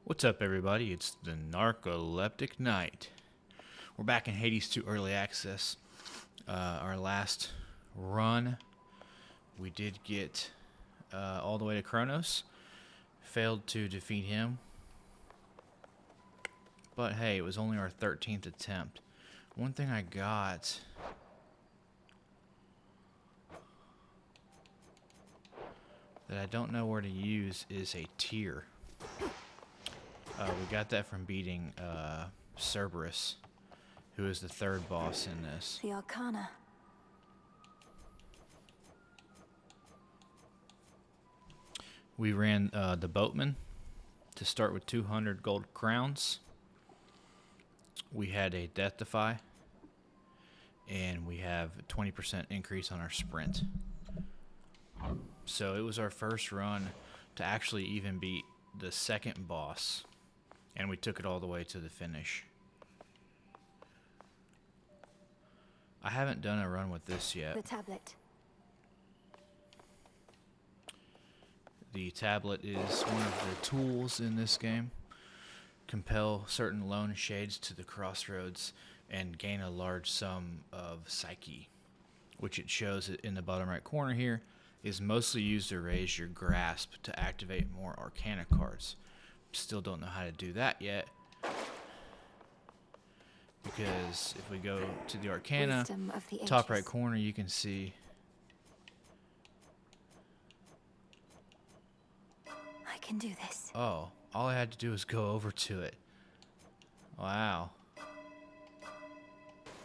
What's up, everybody? It's the Narcoleptic Knight. We're back in Hades 2 Early Access. Our last run, we did get all the way to Chronos. Failed to defeat him. But hey, it was only our 13th attempt. One thing I got... that I don't know where to use is a tear. We got that from beating Cerberus, who is the third boss in this. The arcana. We ran the boatman to start with 200 gold crowns. We had a death defy, and we have a 20% increase on our sprint. So it was our first run to actually even beat the second boss, and we took it all the way to the finish. I haven't done a run with this yet. The tablet. The tablet is one of the tools in this game. Compel certain lone shades to the crossroads and gain a large sum of psyche, which it shows in the bottom right corner here, is mostly used to raise your grasp to activate more arcana cards. Still don't know how to do that yet, because if we go to the arcana, top right corner, you can see I can do this. oh, all I had to do was go over to it. Wow,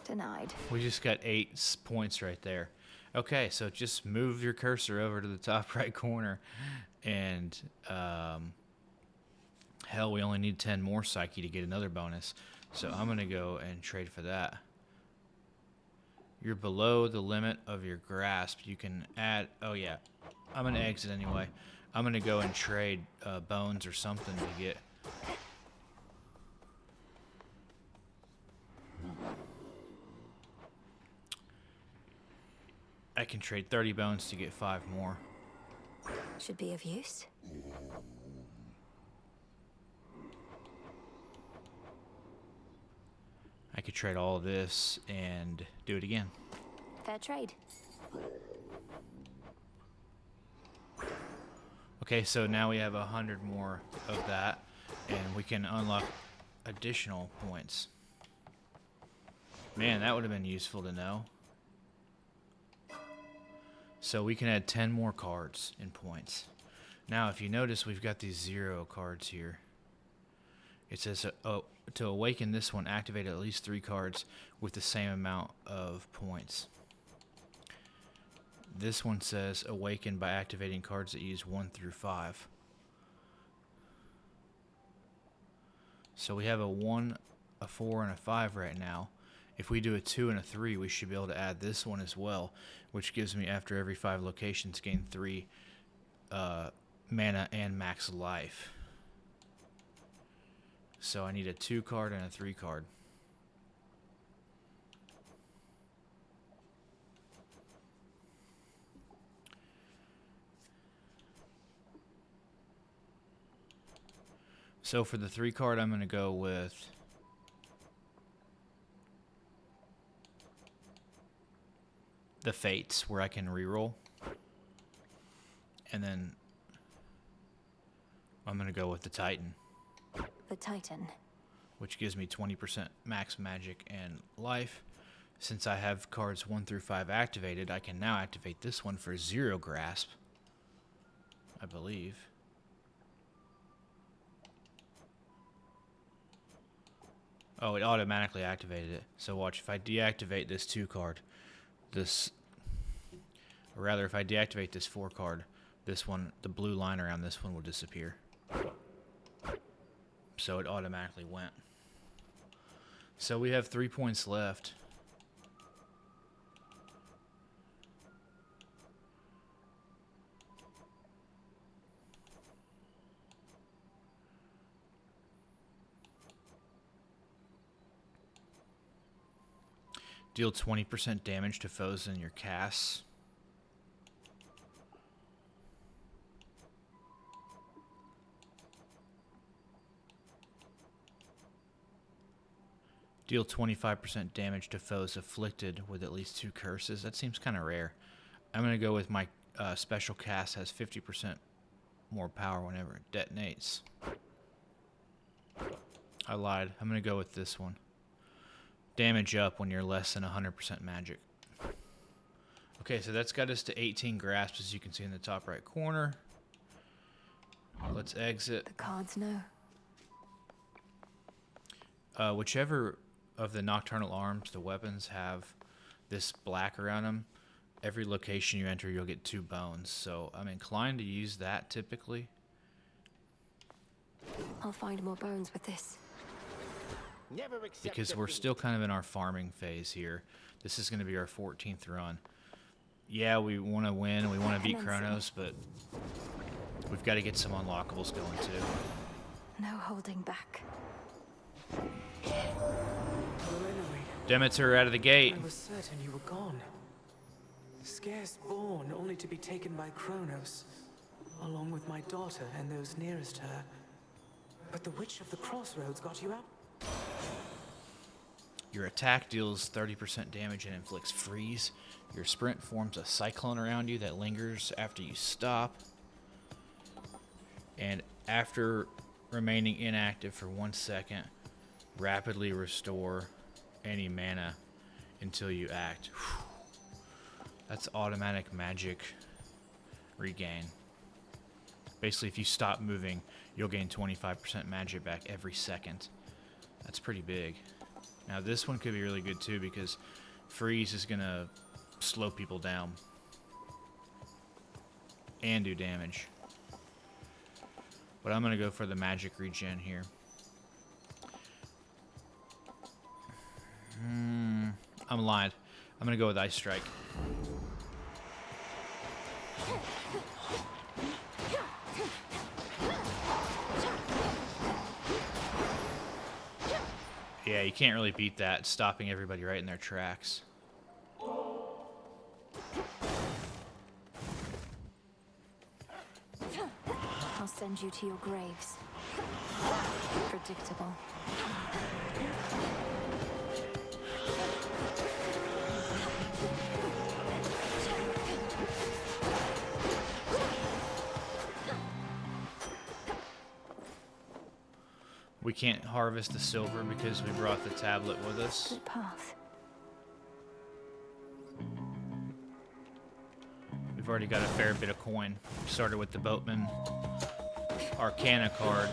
Denied. we just got 8 points right there. Okay, so just move your cursor over to the top right corner, and hell, we only need 10 more psyche to get another bonus. So I'm going to go and trade for that. You're below the limit of your grasp. You can add... oh, yeah. I'm going to exit anyway. I'm going to go and trade bones or something to get... I can trade 30 bones to get 5 more. Should be of use. I could trade all of this and do it again. Fair trade. Okay, so now we have 100 more of that, and we can unlock additional points. Man, that would have been useful to know. So we can add 10 more cards in points. Now, if you notice, we've got these 0 cards here. It says, to awaken this one, activate at least 3 cards with the same amount of points. This one says, awaken by activating cards that use 1 through 5. So we have a 1, a 4, and a 5 right now. If we do a 2 and a 3, we should be able to add this one as well, which gives me, after every 5 locations, gain 3 mana and max life. So I need a 2 card and a 3 card. So for the 3 card, I'm going to go with the Fates, where I can reroll. And then I'm going to go with the Titan. The Titan. Which gives me 20% max magic and life. Since I have cards 1 through 5 activated, I can now activate this one for 0 grasp, I believe. Oh, it automatically activated it. So watch, if I deactivate this 2 card, or rather, if I deactivate this 4 card, this one, the blue line around this one will disappear. So it automatically went. So we have 3 points left. Deal 20% damage to foes in your casts. Deal 25% damage to foes afflicted with at least 2 curses. That seems kind of rare. I'm going to go with my special cast has 50% more power whenever it detonates. I lied. I'm going to go with this one. Damage up when you're less than 100% magic. Okay, so that's got us to 18 grasps, as you can see in the top right corner. Let's exit. The cards know. Whichever of the nocturnal arms, the weapons have this black around them, every location you enter, you'll get 2 bones. So I'm inclined to use that typically. I'll find more bones with this. Because we're still kind of in our farming phase here. This is going to be our 14th run. Yeah, we want to win, we want to beat Chronos, but we've got to get some unlockables going too. No holding back. Demeter out of the gate. I was certain you were gone. Scarce born, only to be taken by Chronos, along with my daughter and those nearest her. But the Witch of the Crossroads got you out. Your attack deals 30% damage and inflicts freeze. Your sprint forms a cyclone around you that lingers after you stop. And after remaining inactive for 1 second, rapidly restore any mana until you act. Whew. That's automatic magic regain. Basically, if you stop moving, you'll gain 25% magic back every second. That's pretty big. Now this one could be really good too, because freeze is gonna slow people down and do damage. But I'm gonna go for the magic regen here. I'm lying. I'm gonna go with Ice Strike. Yeah, you can't really beat that, stopping everybody right in their tracks. I'll send you to your graves. Predictable. We can't harvest the silver because we brought the tablet with us. Good path. We've already got a fair bit of coin. We started with the boatman arcana card.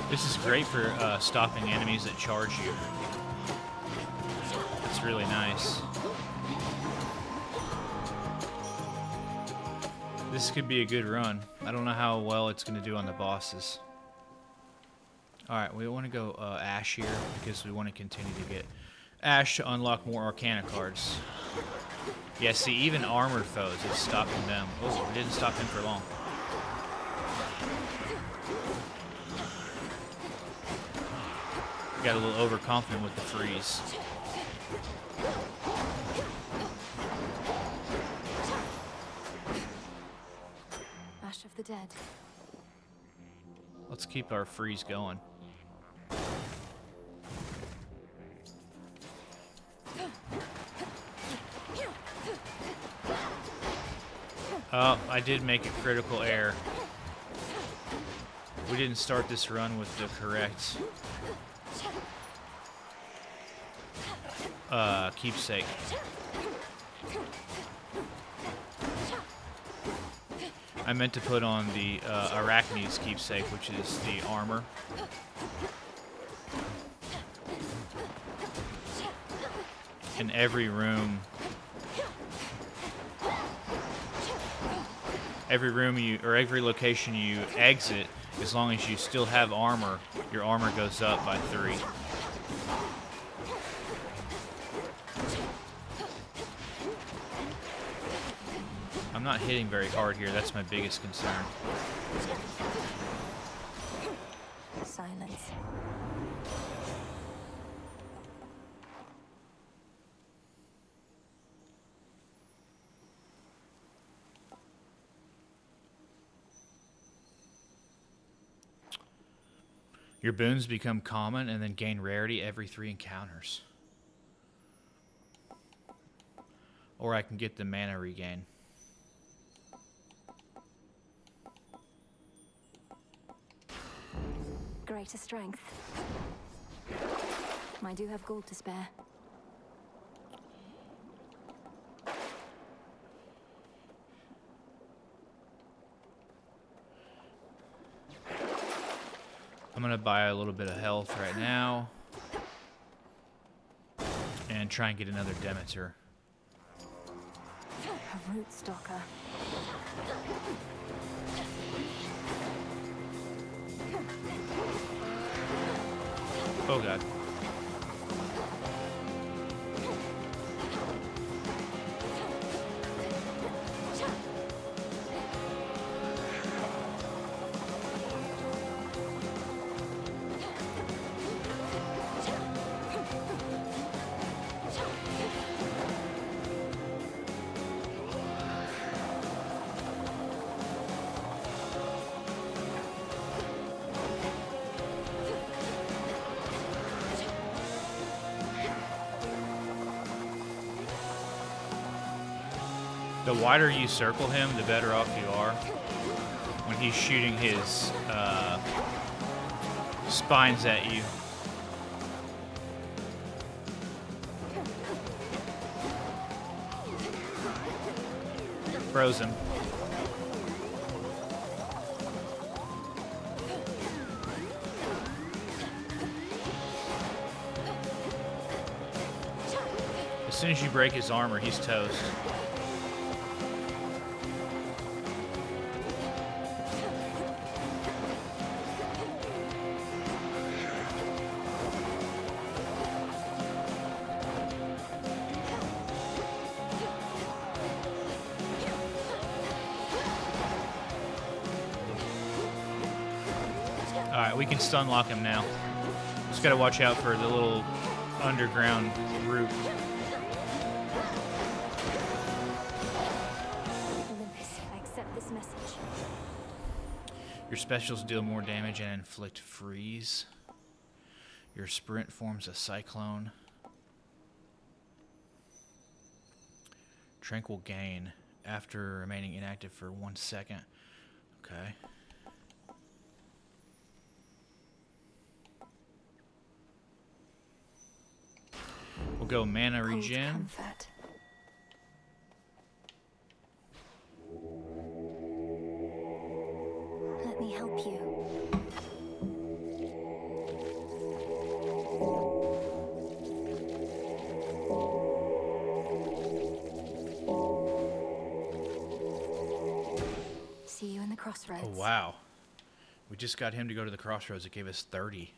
This is great for stopping enemies that charge you. It's really nice. This could be a good run. I don't know how well it's going to do on the bosses. Alright, we want to go Ash here because we want to continue to get Ash to unlock more Arcana cards. Yeah, see, even armored foes, it's stopping them. Oh, it didn't stop him for long. Got a little overconfident with the freeze. Ash of the Dead. Let's keep our freeze going. Oh, I did make a critical error. We didn't start this run with the correct keepsake. I meant to put on the Arachne's keepsake, which is the armor. In every room you, or every location you exit, as long as you still have armor, your armor goes up by 3. I'm not hitting very hard here, that's my biggest concern. Silence. Your boons become common and then gain rarity every 3 encounters. Or I can get the mana regain. Greater strength. I do have gold to spare. I'm gonna buy a little bit of health right now. And try and get another Demeter. A root stalker. Oh god. The wider you circle him, the better off you are. When he's shooting his spines at you. Frozen. As soon as you break his armor, he's toast. Alright, we can stun lock him now. Just gotta watch out for the little underground root. Olympus, I accept this message. Your specials deal more damage and inflict freeze. Your sprint forms a cyclone. Tranquil gain after remaining inactive for 1 second. Okay. We'll go mana Cold regen. comfort. Let me help you. See you in the crossroads. Oh, wow. We just got him to go to the crossroads. It gave us 30.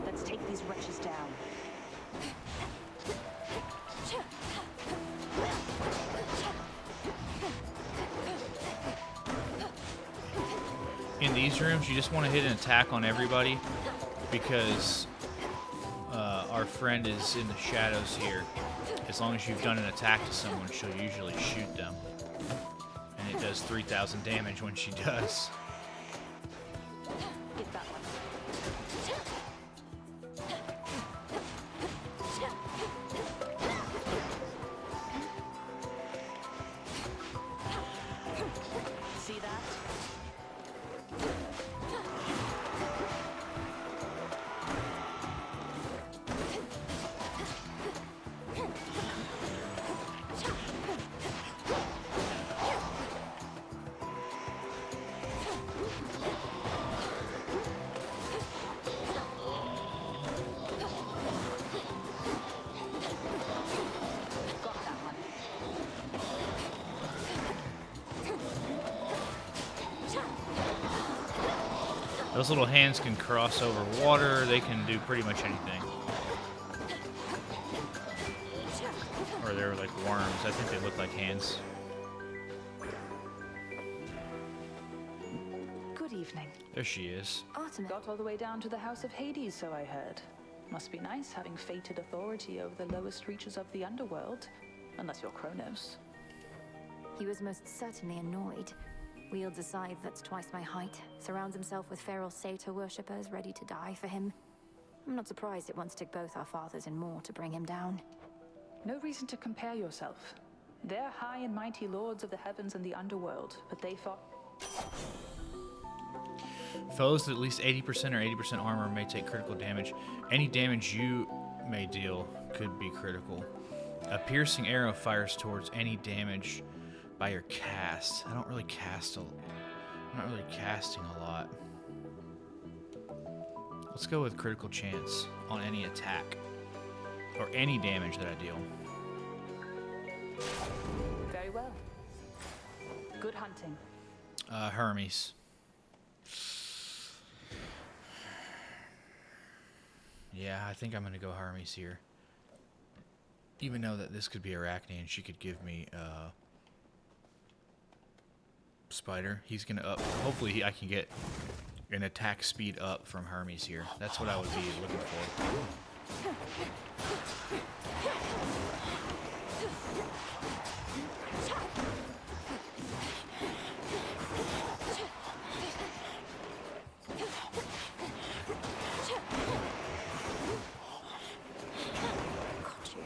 Let's take these wretches down. In these rooms, you just want to hit an attack on everybody because our friend is in the shadows here. As long as you've done an attack to someone, she'll usually shoot them. And it does 3,000 damage when she does. Get that one. See that? Got that one. Those little hands can cross over water. They can do pretty much anything. Or they were like worms. I think they look like hands. Good evening. There she is. Artemis. Got all the way down to the House of Hades, so I heard. Must be nice having fated authority over the lowest reaches of the underworld. Unless you're Chronos. He was most certainly annoyed. Wields a scythe that's twice my height. Surrounds himself with feral satyr worshippers ready to die for him. I'm not surprised it once took both our fathers and more to bring him down. No reason to compare yourself. They're high and mighty lords of the heavens and the underworld, but they fought... Foes with at least 80% or 80% armor may take critical damage. Any damage you may deal could be critical. A piercing arrow fires towards any damage by your cast. I don't really cast I'm not really casting a lot. Let's go with critical chance on any attack or any damage that I deal. Very well. Good hunting. Hermes. Yeah, I think I'm gonna go Hermes here. Even though that this could be Arachne and she could give me Spider. He's gonna up. Hopefully I can get an attack speed up from Hermes here. That's what I would be looking for. Got you.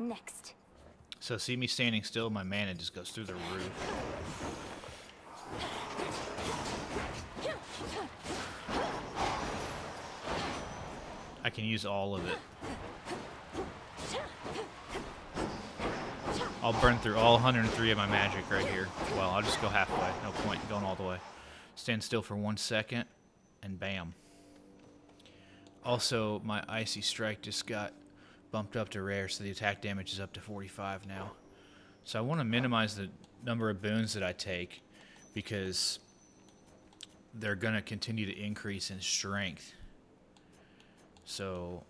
Next. So see me standing still, my mana just goes through the roof. I can use all of it. I'll burn through all 103 of my magic right here. Well, I'll just go halfway. No point in going all the way. Stand still for 1 second, and bam. Also, my Icy Strike just got bumped up to rare, so the attack damage is up to 45 now. So I want to minimize the number of boons that I take because they're going to continue to increase in strength. So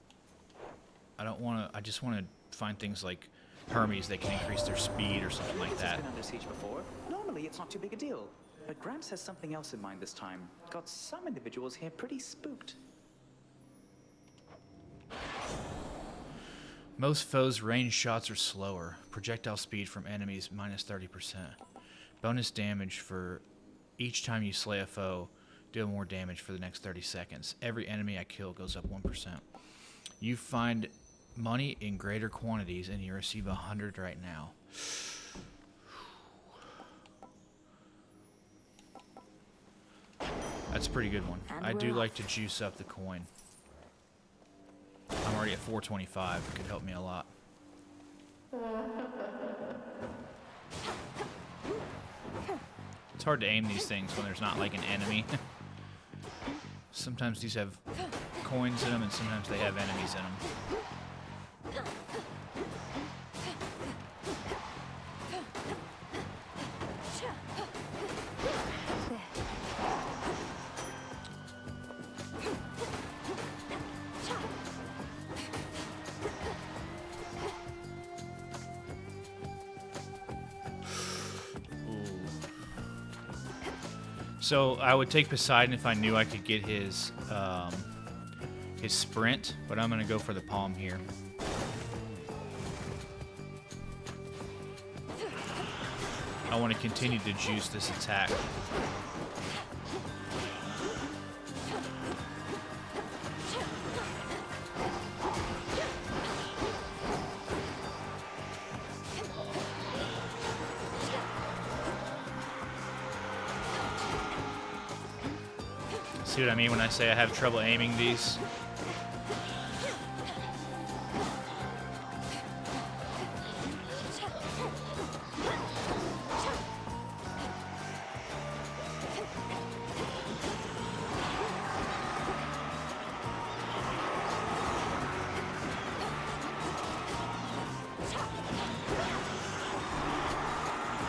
I don't want to, I just want to find things like Hermes that can increase their speed or something like It's that. been under siege before. Normally, it's not too big a deal. But Gramps has something else in mind this time. Got some individuals here pretty spooked. Most foes' range shots are slower. Projectile speed from enemies minus 30%. Bonus damage for each time you slay a foe. Deal more damage for the next 30 seconds. Every enemy I kill goes up 1%. You find money in greater quantities and you receive 100 right now. That's a pretty good one. And I do we're like to juice up the coin. I'm already at 425. It could help me a lot. It's hard to aim these things when there's not like an enemy. Sometimes these have coins in them and sometimes they have enemies in them. So I would take Poseidon if I knew I could get his sprint, but I'm gonna go for the palm here. I want to continue to juice this attack. See what I mean when I say I have trouble aiming these?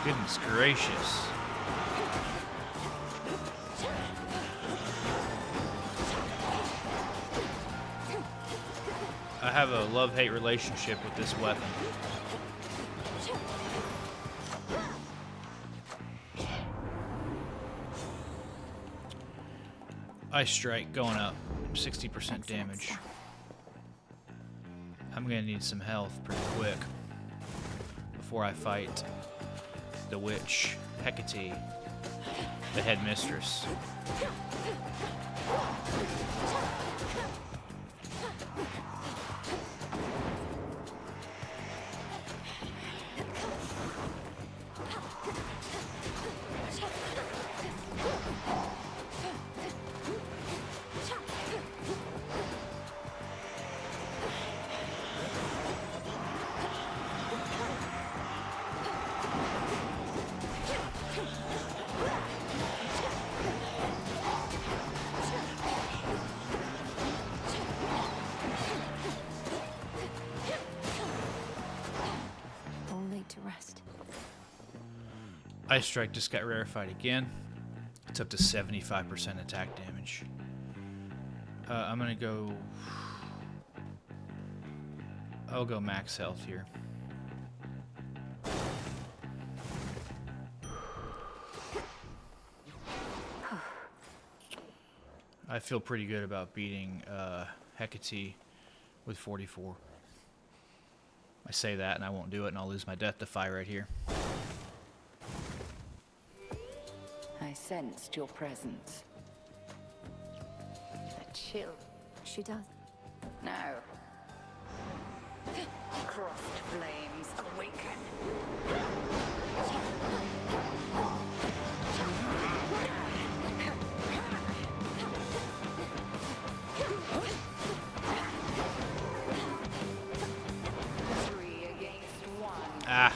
Goodness gracious. I have a love-hate relationship with this weapon. Ice Strike going up, 60% damage. I'm gonna need some health pretty quick before I fight the witch, Hecate, the headmistress. Ice Strike just got rarefied again. It's up to 75% attack damage. I'm gonna go... I'll go max health here. I feel pretty good about beating Hecate with 44. I say that and I won't do it and I'll lose my death defy right here. I sensed your presence. A chill. She does. No. Crossed flames awaken. Three against one. Ah.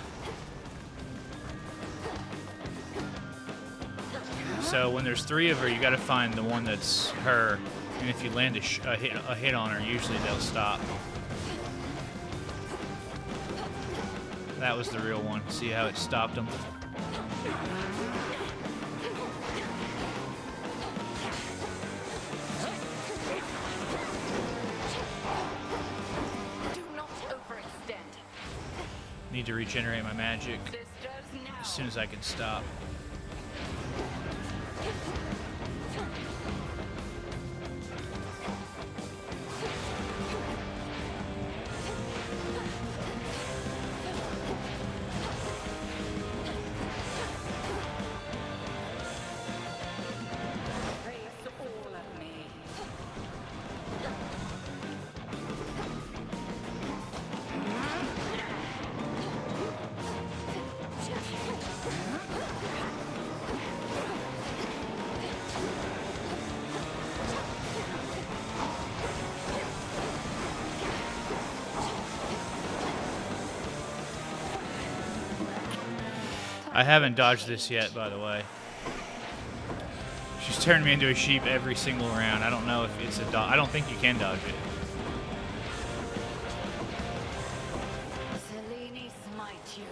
So when there's three of her, you gotta find the one that's her, and if you land a hit on her, usually they'll stop. That was the real one. See how it stopped them? Do not overextend. Need to regenerate my magic as soon as I can stop. Face all of me. I haven't dodged this yet, by the way. She's turned me into a sheep every single round. I don't know if it's a dodge. I don't think you can dodge it. Selene smite you.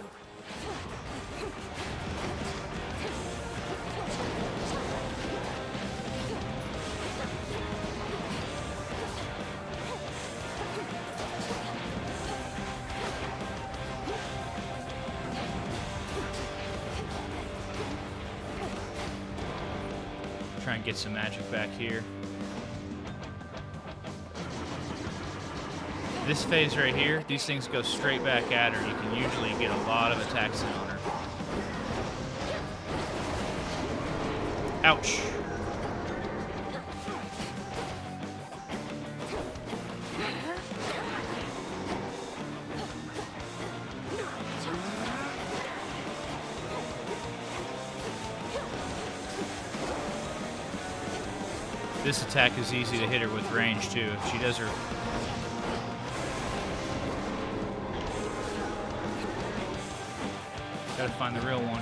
Try and get some magic back here. This phase right here, these things go straight back at her. You can usually get a lot of attacks in on her. Ouch. This attack is easy to hit her with range too. If she does her... Gotta find the real one.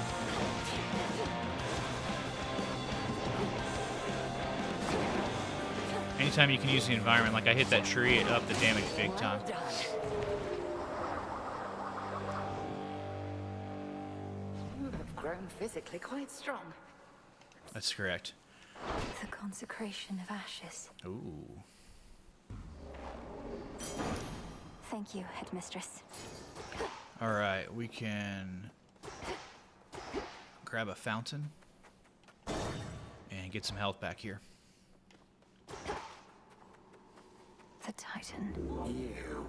Anytime you can use the environment, like I hit that tree, it upped the damage big time. grown physically quite strong. That's correct. The consecration of ashes. Ooh. Thank you, headmistress. All right, we can grab a fountain and get some health back here. The Titan. You.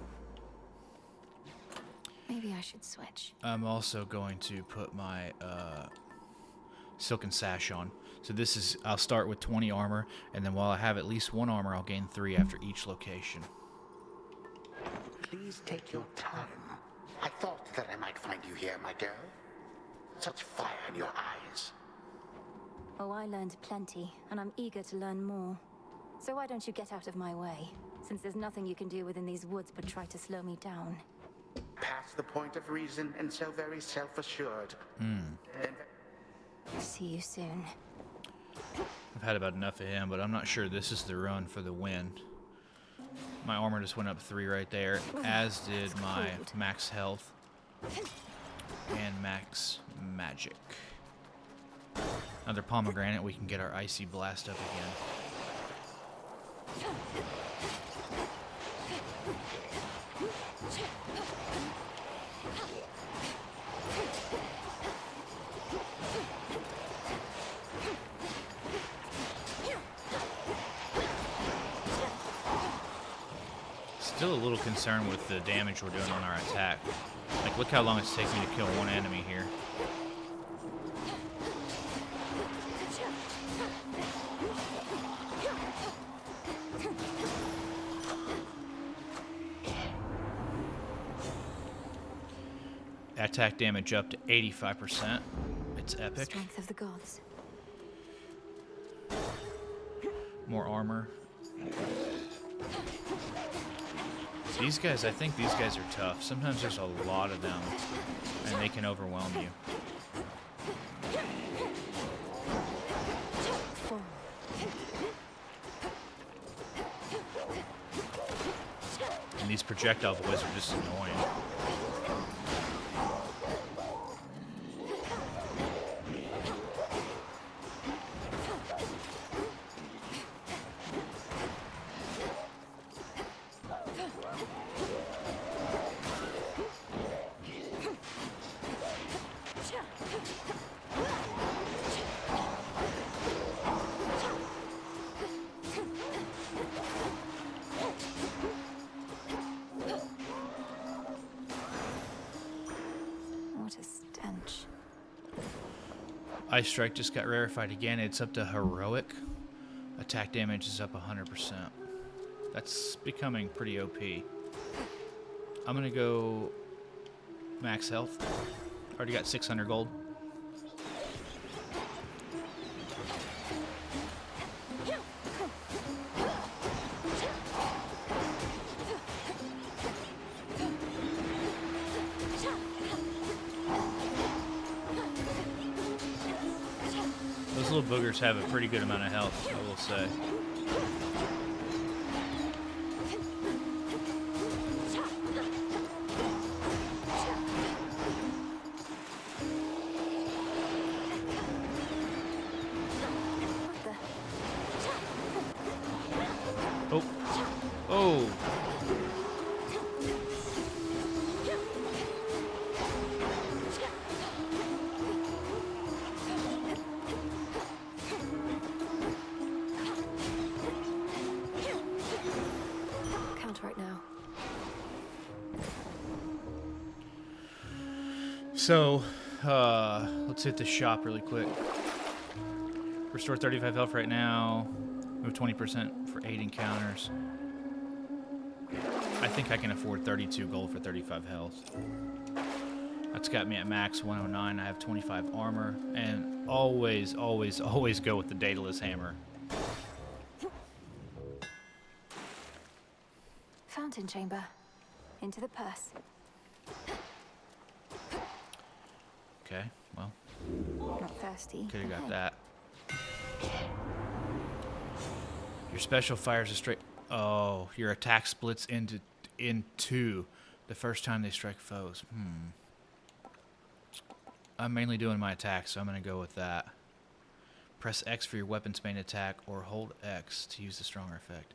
Maybe I should switch. I'm also going to put my silken sash on. So this is, I'll start with 20 armor, and then while I have at least 1 armor, I'll gain 3 after each location. Please take your time. I thought that I might find you here, my girl. Such fire in your eyes. Oh, I learned plenty, and I'm eager to learn more. So why don't you get out of my way? Since there's nothing you can do within these woods but try to slow me down. Past the point of reason and so very self-assured. See you soon. I've had about enough of him, but I'm not sure this is the run for the win. My armor just went up 3 right there, as did my max health and max magic. Another pomegranate, we can get our icy blast up again. Still a little concerned with the damage we're doing on our attack. Like, look how long it's taking me to kill one enemy here. Attack damage up to 85%. It's epic. Strength of the gods. More armor. These guys, I think these guys are tough. Sometimes there's a lot of them, and they can overwhelm you. And these projectile boys are just annoying. What a stench. Ice Strike just got rarefied again. It's up to heroic. Attack damage is up 100%. That's becoming pretty OP. I'm gonna go max health. Already got 600 gold. Those little boogers have a pretty good amount of health, I will say. Oh. Oh. Count right now. So, let's hit the shop really quick. Restore 35 health right now. Move 20% for 8 encounters. I think I can afford 32 gold for 35 health. That's got me at max 109. I have 25 armor. And always, always, always go with the Daedalus hammer. Fountain chamber. Into the purse. Okay, well, Not thirsty. could have got Okay. that. Your special fires a straight... Oh, your attack splits in two the first time they strike foes. I'm mainly doing my attack, so I'm going to go with that. Press X for your weapon's main attack, or hold X to use the stronger effect.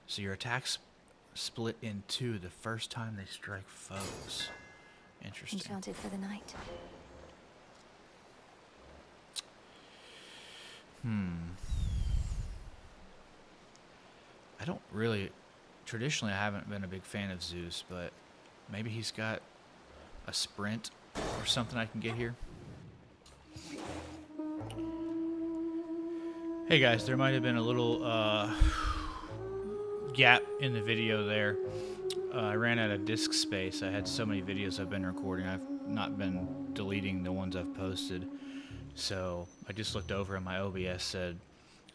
So your attacks split in two the first time they strike foes. Interesting. Enchanted for the night. I don't really... Traditionally, I haven't been a big fan of Zeus, but maybe he's got a sprint or something I can get here. Hey guys, there might have been a little gap in the video there. I ran out of disk space. I had so many videos I've been recording. I've not been deleting the ones I've posted. So I just looked over and my OBS said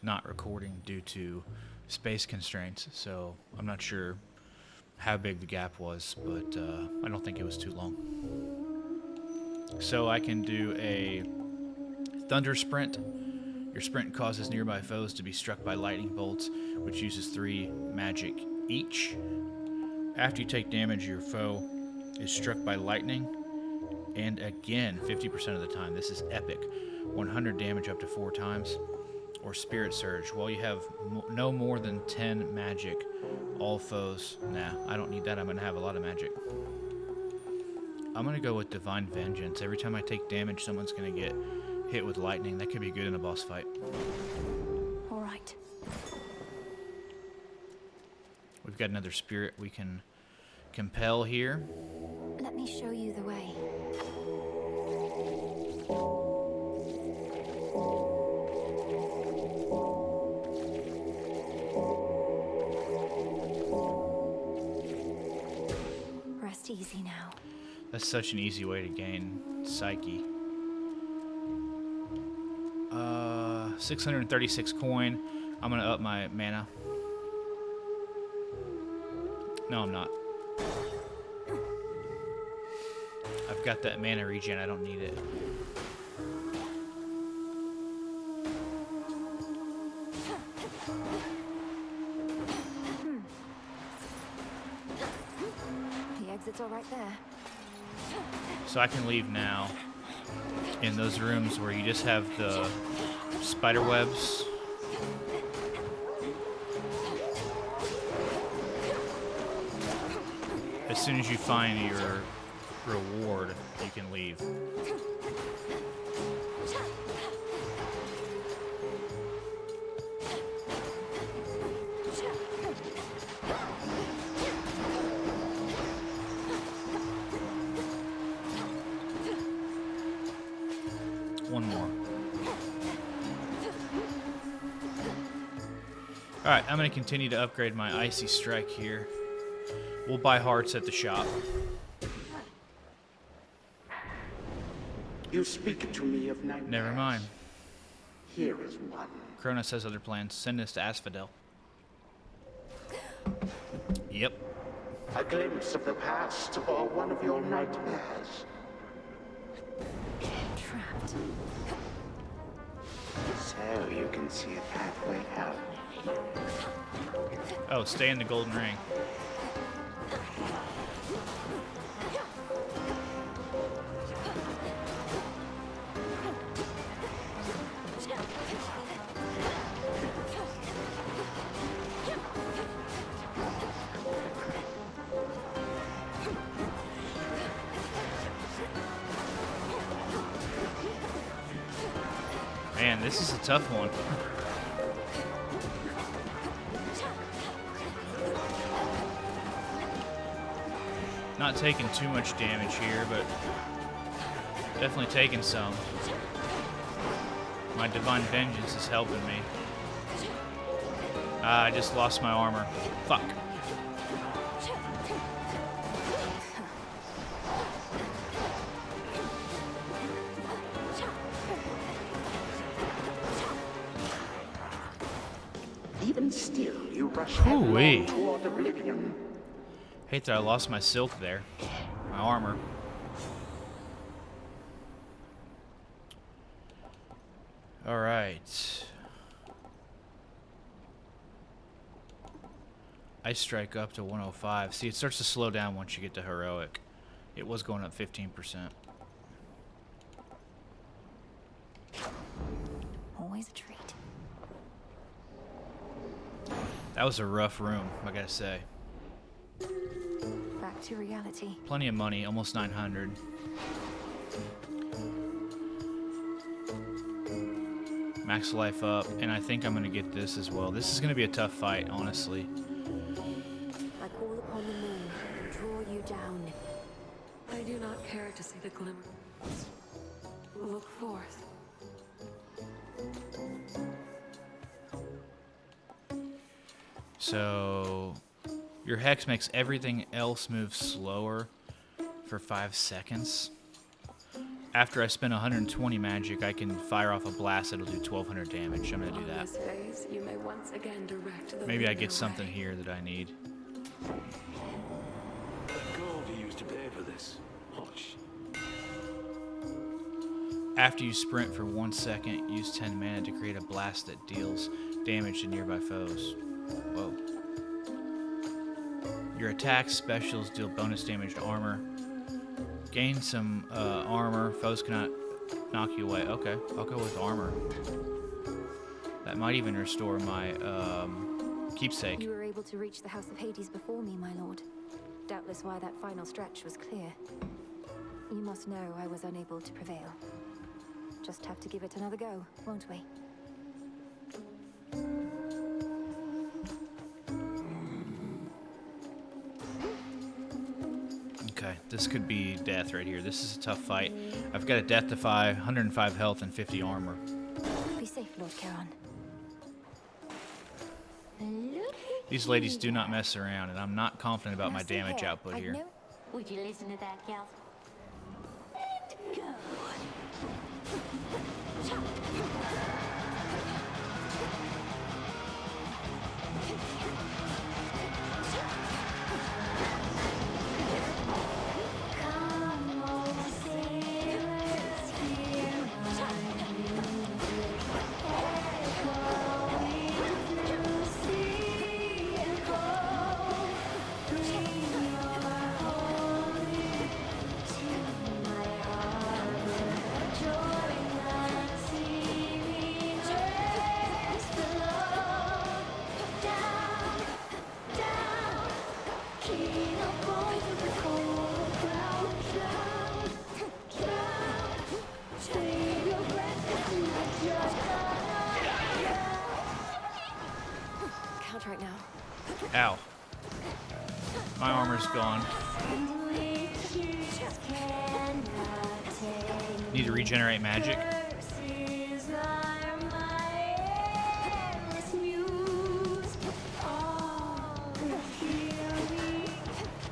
not recording due to space constraints. So I'm not sure how big the gap was, but I don't think it was too long. So I can do a thunder sprint. Your sprint causes nearby foes to be struck by lightning bolts, which uses 3 magic each. After you take damage, your foe is struck by lightning, and again, 50% of the time. This is epic. 100 damage up to 4 times. Or Spirit Surge. While you have no more than 10 magic, all foes... Nah, I don't need that. I'm going to have a lot of magic. I'm going to go with Divine Vengeance. Every time I take damage, someone's going to get hit with lightning. That could be good in a boss fight. All right. We've got another spirit we can compel here. Let me show you the way. Rest easy now. That's such an easy way to gain Psyche. 636 coin. I'm gonna up my mana. No, I'm not. I've got that mana regen. I don't need it. The exit's all right there. So I can leave now in those rooms where you just have the spider webs. As soon as you find your reward, you can leave. One more. Alright, I'm going to continue to upgrade my Icy Strike here. We'll buy hearts at the shop. You speak to me of nightmares. Never mind. Here is one. Kronos has other plans. Send this to Asphodel. Yep. A glimpse of the past or one of your nightmares. Trapped. So you can see a pathway out. Oh, stay in the golden ring. Man, this is a tough one. Not taking too much damage here, but definitely taking some. My Divine Vengeance is helping me. Ah, I just lost my armor. Fuck. Even still, you rush Ooh-wee. headlong toward oblivion. Hate that I lost my silk there. My armor. Alright. Ice Strike up to 105. See, it starts to slow down once you get to Heroic. It was going up 15%. always a treat. That was a rough room, I gotta say. Back to reality. Plenty of money, almost 900. Max life up, and I think I'm gonna get this as well. This is gonna be a tough fight, honestly. I call upon the moon, draw you down. I do not care to see the glimmer. Look forth. So, your hex makes everything else move slower for 5 seconds. After I spend 120 magic, I can fire off a blast that'll do 1200 damage. I'm gonna do On that. this phase, you may once again direct the Maybe I lunar get something way. here that I need. Gold you used to pay for this. Hush. After you sprint for 1 second, use 10 mana to create a blast that deals damage to nearby foes. Whoa. Your attack specials deal bonus damage to armor. Gain some armor. Foes cannot knock you away. Okay, I'll go with armor. That might even restore my keepsake. You were able to reach the House of Hades before me, my lord. Doubtless why that final stretch was clear. You must know I was unable to prevail. Just have to give it another go, won't we? Okay, this could be death right here. This is a tough fight. I've got a death defy, 105 health, and 50 armor. Be safe, Lord Charon. These ladies do not mess around, and I'm not confident about my Now, see damage here, output I here. know- Would you listen to that, gal? And go. Come on, sailors, hear my music. Echoing through sea and cold. Bring your holy to my harbor. Join that searing waves below. Down, down. King of boys with the cold crown, drown, drown. Save your breath, 'cause you are just count right now. Ow. My armor's gone. And witches cannot take Need to regenerate magic. curses are my endless muse. All who hear me,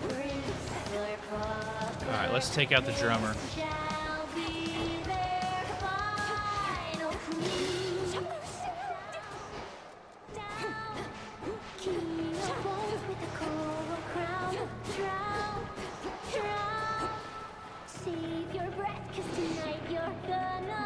rinse their cup. Alright, let's take out the drummer. Shall be their final cruise. Down, king of bones with the coral crown. Drown, drown. Save your breath, 'cause tonight you're gonna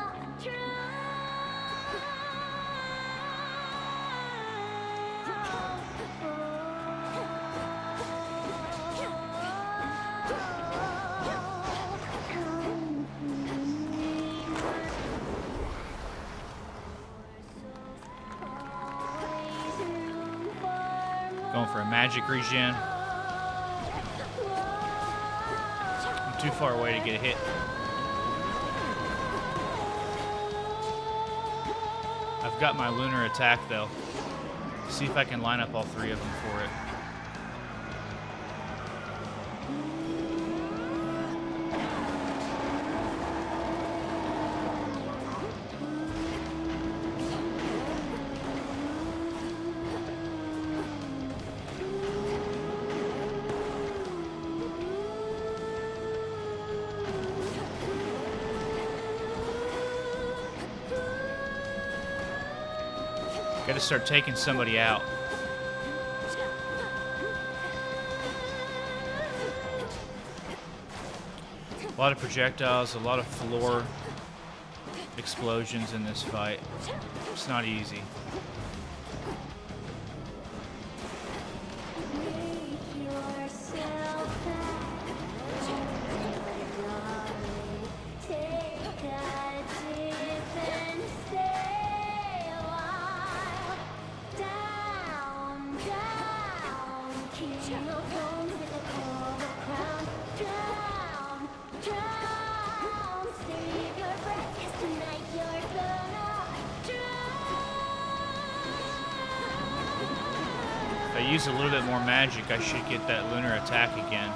Going for a magic regen. I'm too far away to get a hit. I've got my lunar attack though. See if I can line up all three of them for it. Gotta start taking somebody out. A lot of projectiles, a lot of floor explosions in this fight. It's not easy. make yourself back. Take a dip and stay. I use a little bit more magic, I should get that lunar attack again.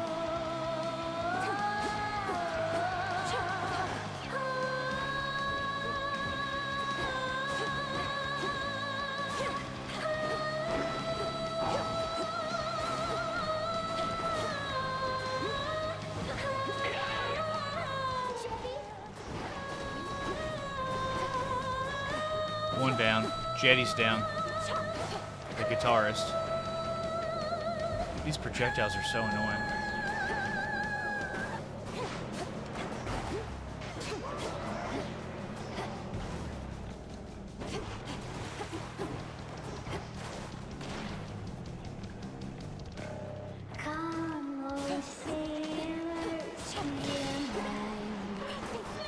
One down. Jetty's down. The guitarist. These projectiles are so annoying.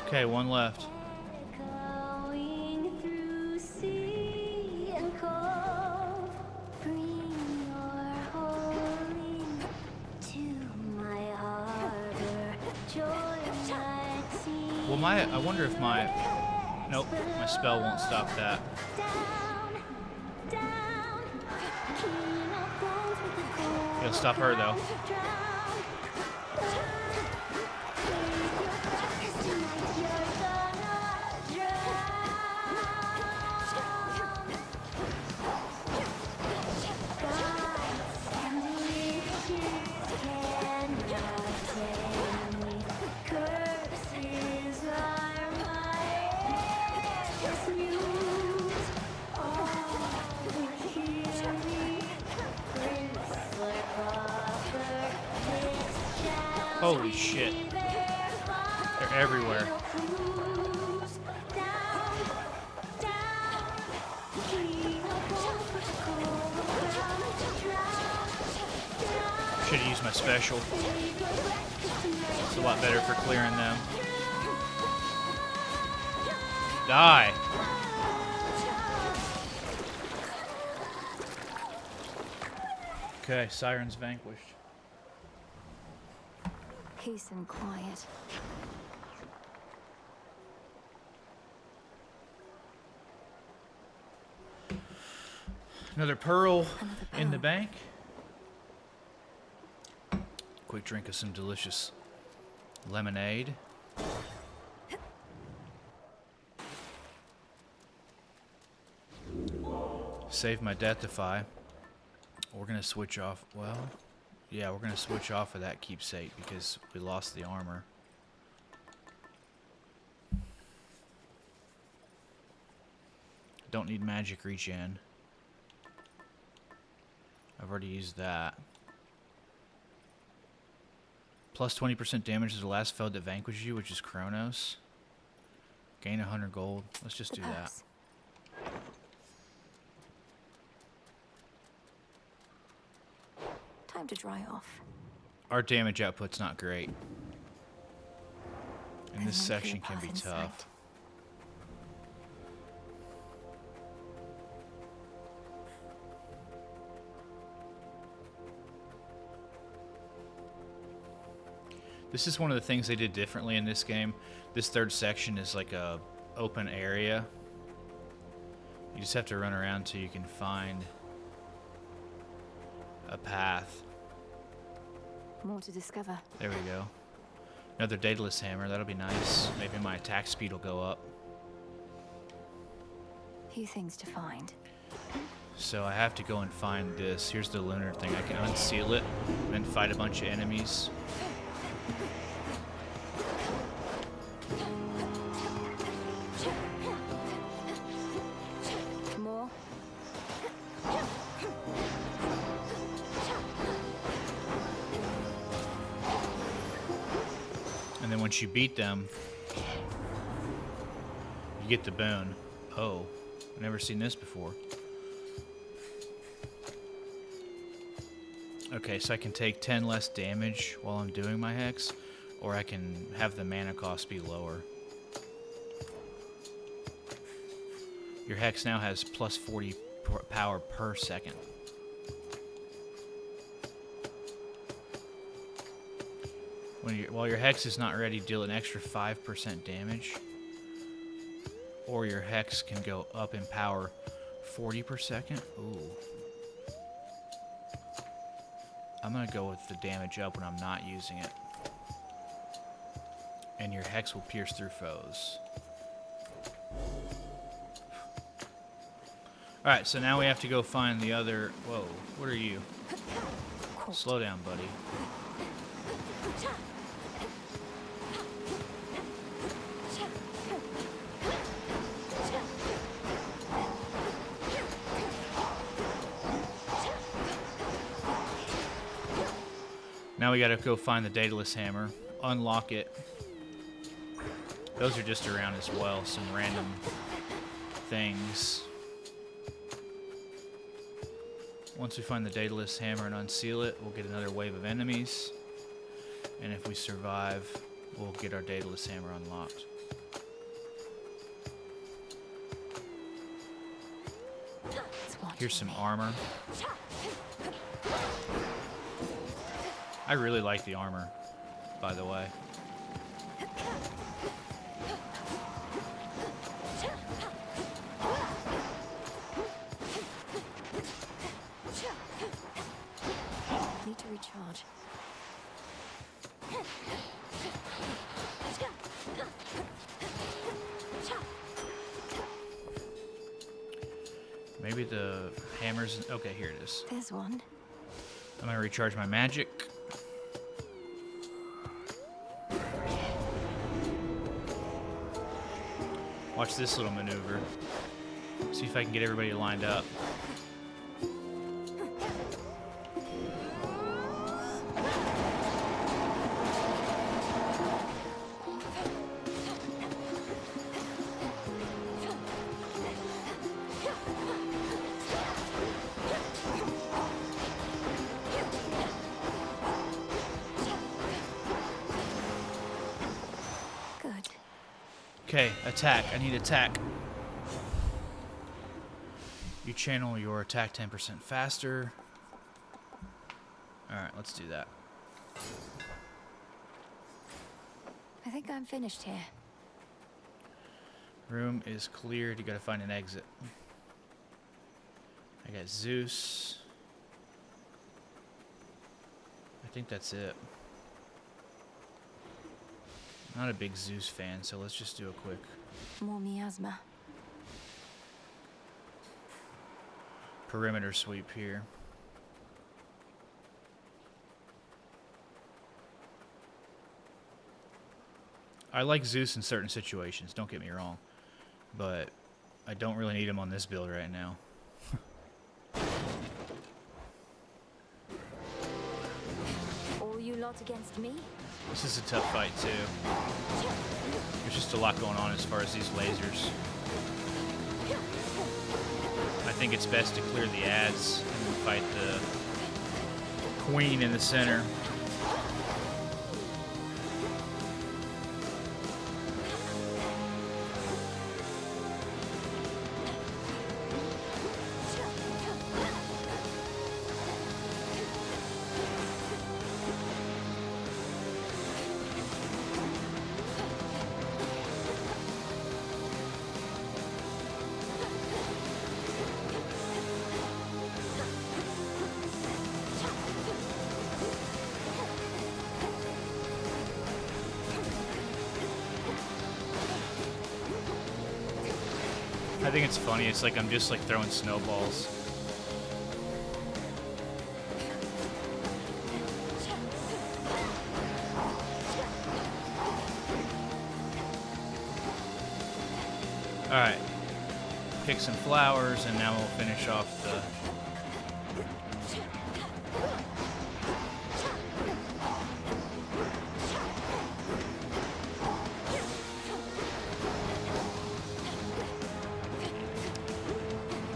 Okay, one left. Well, I wonder if my... Nope, my spell won't stop that. It'll stop her, though. Holy shit. They're everywhere. Should have used my special. It's a lot better for clearing them. Die. Okay, Siren's vanquished. Peace and quiet. Another pearl in the bank. Quick drink of some delicious lemonade. Save my DeathToChronos. We're gonna switch off. Well, yeah, we're gonna switch off of that keepsake because we lost the armor. Don't need magic regen. I've already used that. Plus 20% damage to the last foe that vanquishes you, which is Chronos. Gain 100 gold. Let's just do that. Time to dry off. Our damage output's not great. And this section can be tough. This is one of the things they did differently in this game. This third section is like a open area. You just have to run around till you can find a path. More to discover. There we go. Another Daedalus hammer, that'll be nice. Maybe my attack speed will go up. Few things to find. So I have to go and find this. Here's the lunar thing. I can unseal it and then fight a bunch of enemies. More. And then once you beat them, you get the boon. Oh, I've never seen this before. Okay, so I can take 10 less damage while I'm doing my hex, or I can have the mana cost be lower. Your hex now has plus 40 power per second. While your hex is not ready, deal an extra 5% damage. Or your hex can go up in power 40 per second. Ooh. I'm gonna go with the damage up when I'm not using it. And your hex will pierce through foes. Alright, so now we have to go find the other... Whoa, what are you? Slow down, buddy. Now we gotta go find the Daedalus Hammer, unlock it. Those are just around as well, some random things. Once we find the Daedalus Hammer and unseal it, we'll get another wave of enemies. And if we survive, we'll get our Daedalus Hammer unlocked. Here's some armor. I really like the armor, by the way. Need to recharge. Maybe the hammer's... Okay, here it is. There's one. I'm gonna recharge my magic. Watch this little maneuver. See if I can get everybody lined up. Good. Okay, attack. I need attack. You channel your attack 10% faster. Alright, let's do that. I think I'm finished here. Room is cleared. You gotta find an exit. I got Zeus. I think that's it. Not a big Zeus fan, so let's just do a quick. More miasma. Perimeter sweep here. I like Zeus in certain situations, don't get me wrong. But I don't really need him on this build right now. All you lot against me? This is a tough fight too. There's just a lot going on as far as these lasers. I think it's best to clear the ads and then fight the queen in the center. I think it's funny, it's like I'm just like throwing snowballs. Alright. Pick some flowers and now we'll finish off the...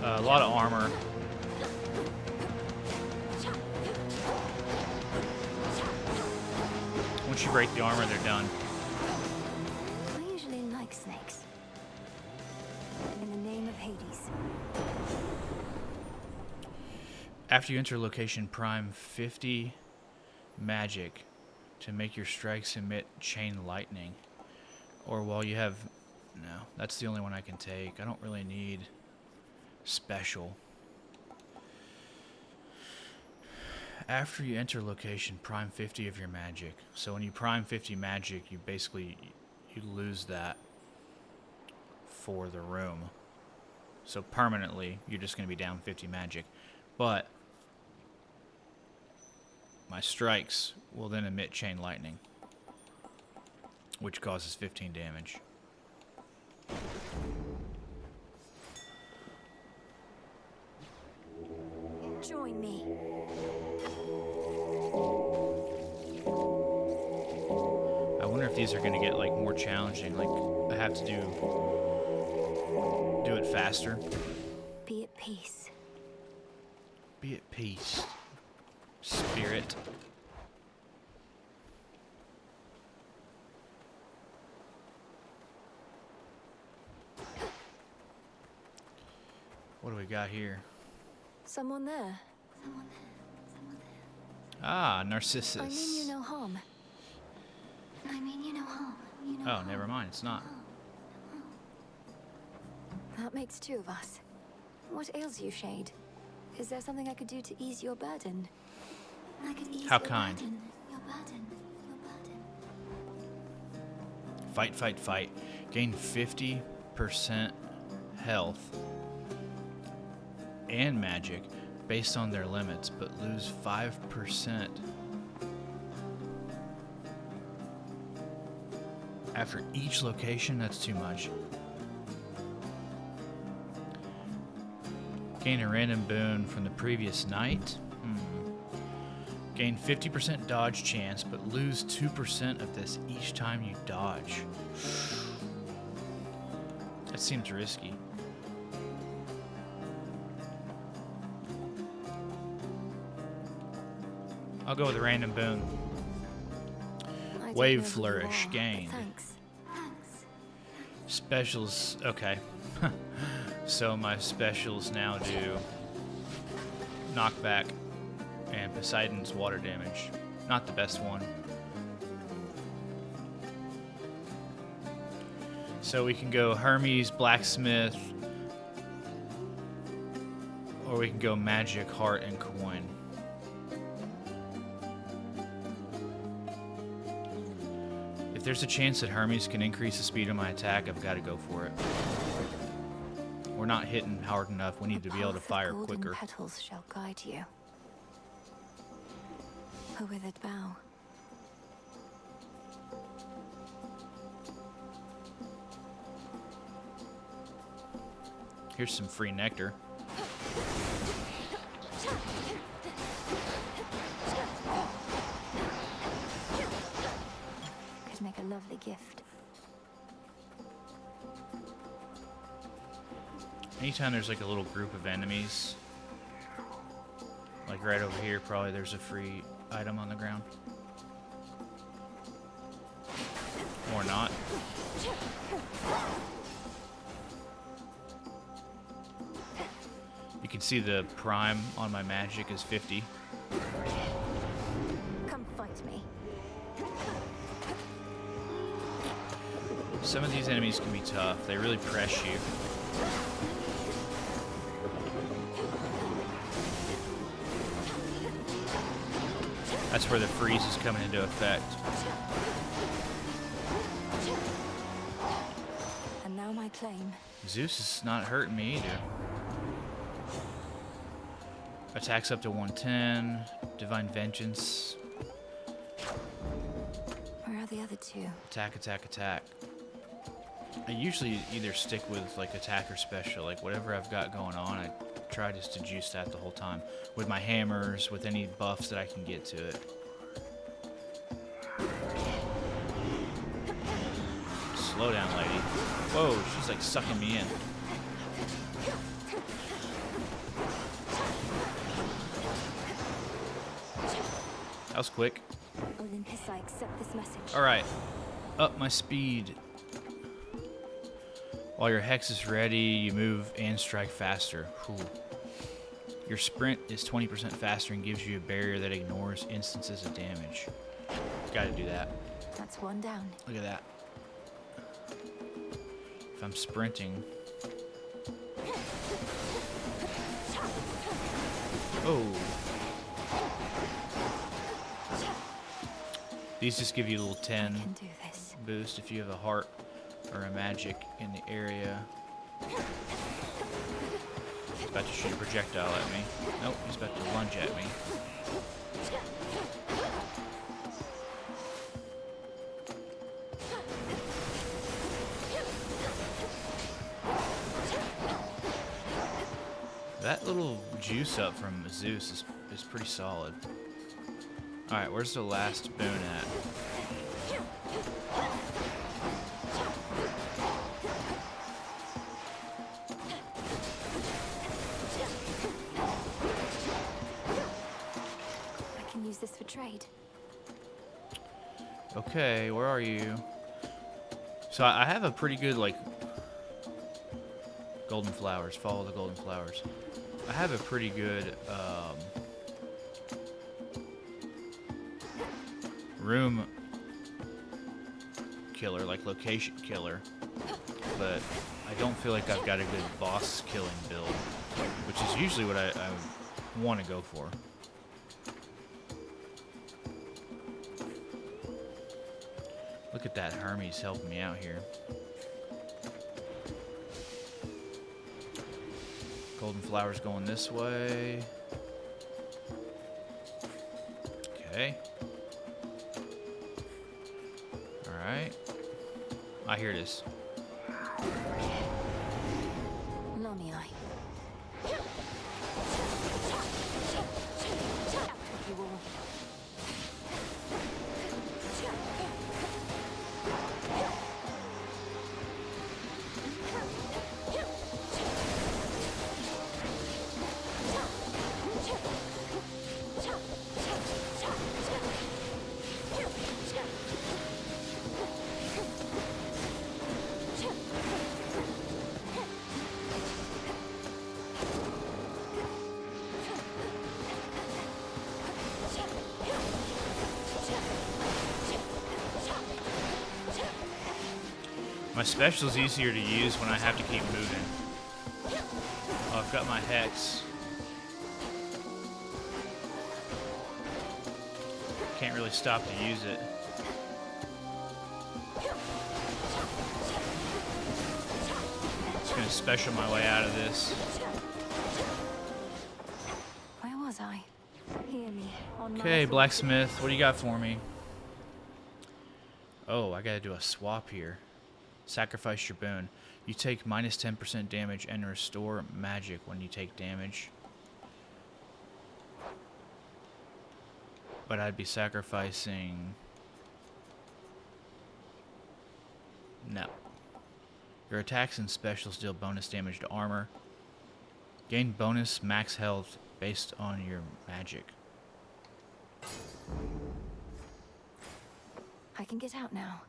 A lot of armor. Once you break the armor, they're done. I usually like snakes. In the name of Hades. After you enter location, prime 50 magic to make your strikes emit chain lightning. Or while you have... No, that's the only one I can take. I don't really need... special. After you enter location, prime 50 of your magic. So when you prime 50 magic, you basically you lose that for the room. So permanently, you're just going to be down 50 magic. But my strikes will then emit chain lightning, which causes 15 damage. Join me. I wonder if these are going to get like more challenging. Like I have to do it faster. Be at peace. Be at peace, spirit. What do we got here? Someone there. Ah, Narcissus. I mean you no harm. Oh, never mind. It's not. That makes two of us. What ails you, Shade? Is there something I could do to ease your burden? How kind. Fight, fight, fight. Gain 50% health and magic based on their limits, but lose 5% after each location. That's too much. Gain a random boon from the previous night. Gain 50% dodge chance, but lose 2% of this each time you dodge. That seems risky. I'll go with a random boon. Wave Flourish. Gained. Thanks. Specials. Okay. So my specials now do knockback and Poseidon's water damage. Not the best one. So we can go Hermes, Blacksmith, or we can go Magic, Heart, and Coin. If there's a chance that Hermes can increase the speed of my attack, I've got to go for it. We're not hitting hard enough. We need to be able to fire quicker. Petals shall guide you. A withered bough. Here's some free nectar. Could make a lovely gift. Anytime there's like a little group of enemies, like right over here, probably there's a free item on the ground. Or not. You can see the prime on my magic is 50. Come fight me. Some of these enemies can be tough. They really press you. That's where the freeze is coming into effect. And now my claim. Zeus is not hurting me either. Attacks up to 110. Divine Vengeance. Where are the other two? Attack, attack, attack. I usually either stick with like attack or special. Like whatever I've got going on, I try just to juice that the whole time. With my hammers, with any buffs that I can get to it. Slow down, lady. Whoa, she's like sucking me in. That was quick. Olympus, I accept this message. Alright. Up my speed. While your hex is ready, you move and strike faster. Whew. Your sprint is 20% faster and gives you a barrier that ignores instances of damage. Gotta do that. That's one down. Look at that. If I'm sprinting... Oh. These just give you a little 10 I can do this. boost if you have a heart or a magic in the area. He's about to shoot a projectile at me. Nope, he's about to lunge at me. That little juice up from Zeus is pretty solid. Alright, where's the last boon at? I can use this for trade. Okay, where are you? So I have a pretty good, like, golden flowers. Follow the golden flowers. I have a pretty good room killer, like location killer, but I don't feel like I've got a good boss killing build, which is usually what I want to go for. Look at that, Hermes helping me out here. Golden flowers going this way. Okay. Alright. I hear this. Lummy eye. You all. My special's easier to use when I have to keep moving. Oh, I've got my hex. Can't really stop to use it. Just gonna special my way out of this. Where was I? Hear me. On my Okay, foot. blacksmith, what do you got for me? Oh, I gotta do a swap here. Sacrifice your boon. You take minus 10% damage and restore magic when you take damage. But I'd be sacrificing... No. Your attacks and specials deal bonus damage to armor. Gain bonus max health based on your magic. I can get out now.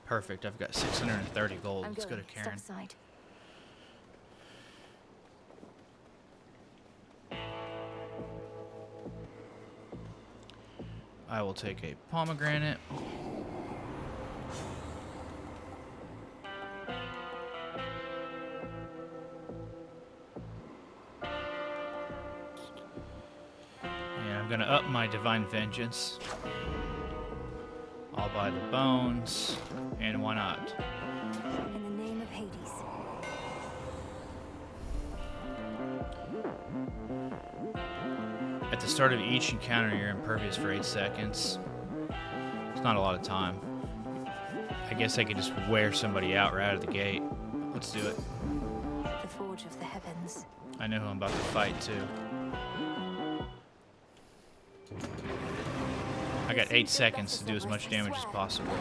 Perfect. I've got 630 gold. I'm Let's go going. to Karen. Step aside. I will take a pomegranate. And I'm gonna up my divine vengeance. I'll buy the bones, and why not? In the name of Hades. At the start of each encounter, you're impervious for 8 seconds. It's not a lot of time. I guess I could just wear somebody out right out of the gate. Let's do it. The forge of the heavens. I know who I'm about to fight, too. I got 8 seconds to do as much damage as possible.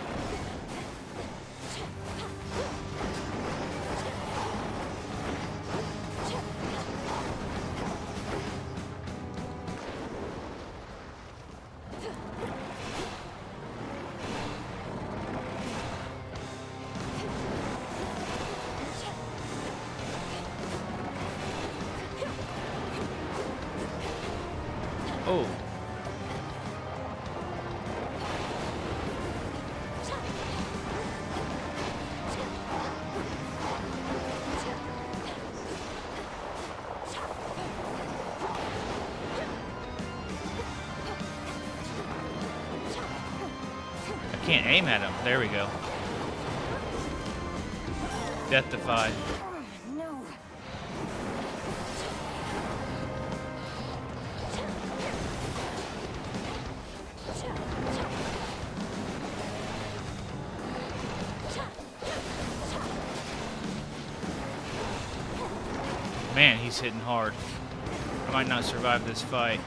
Oh. I can't aim at him. There we go. Death defied. No. Man, he's hitting hard. I might not survive this fight.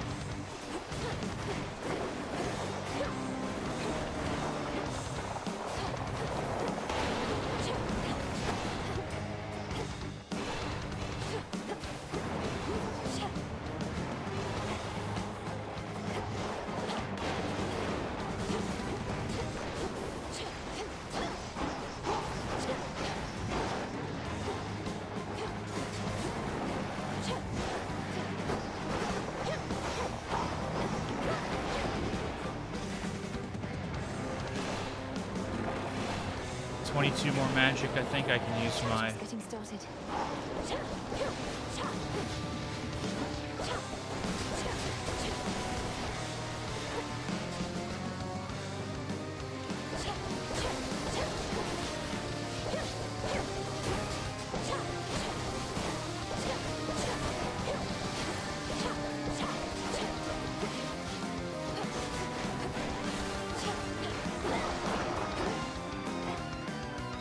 Two more magic. I think I can use my. Just getting started.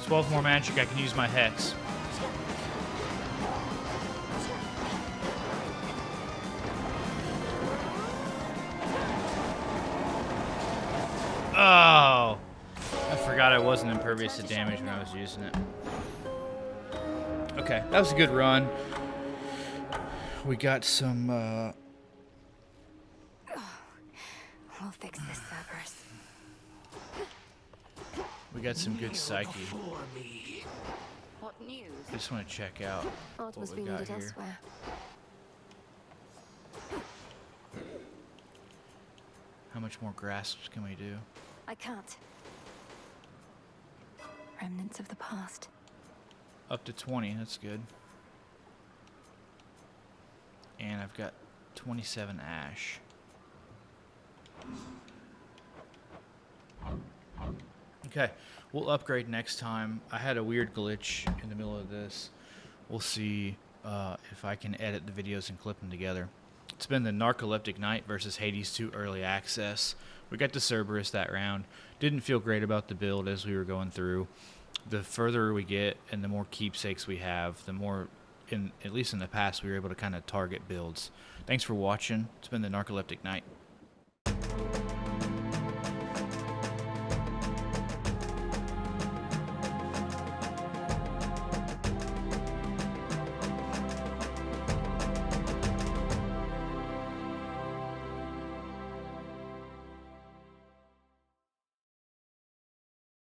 12 more magic, I can use my hex. Oh! I forgot I wasn't impervious to damage when I was using it. Okay, that was a good run. We got some, We'll fix this, Cerberus. we got some good psyche. What news? I just want to check out Art what must we be got needed here. elsewhere. How much more grasps can we do? I can't. Remnants of the past. Up to 20, that's good. And I've got 27 ash. Okay, we'll upgrade next time. I had a weird glitch in the middle of this. We'll see if I can edit the videos and clip them together. It's been the Narcoleptic Knight versus Hades 2 early access. We got to Cerberus that round. Didn't feel great about the build as we were going through. The further we get and the more keepsakes we have, the more, at least in the past, we were able to kind of target builds. Thanks for watching. It's been the Narcoleptic Knight.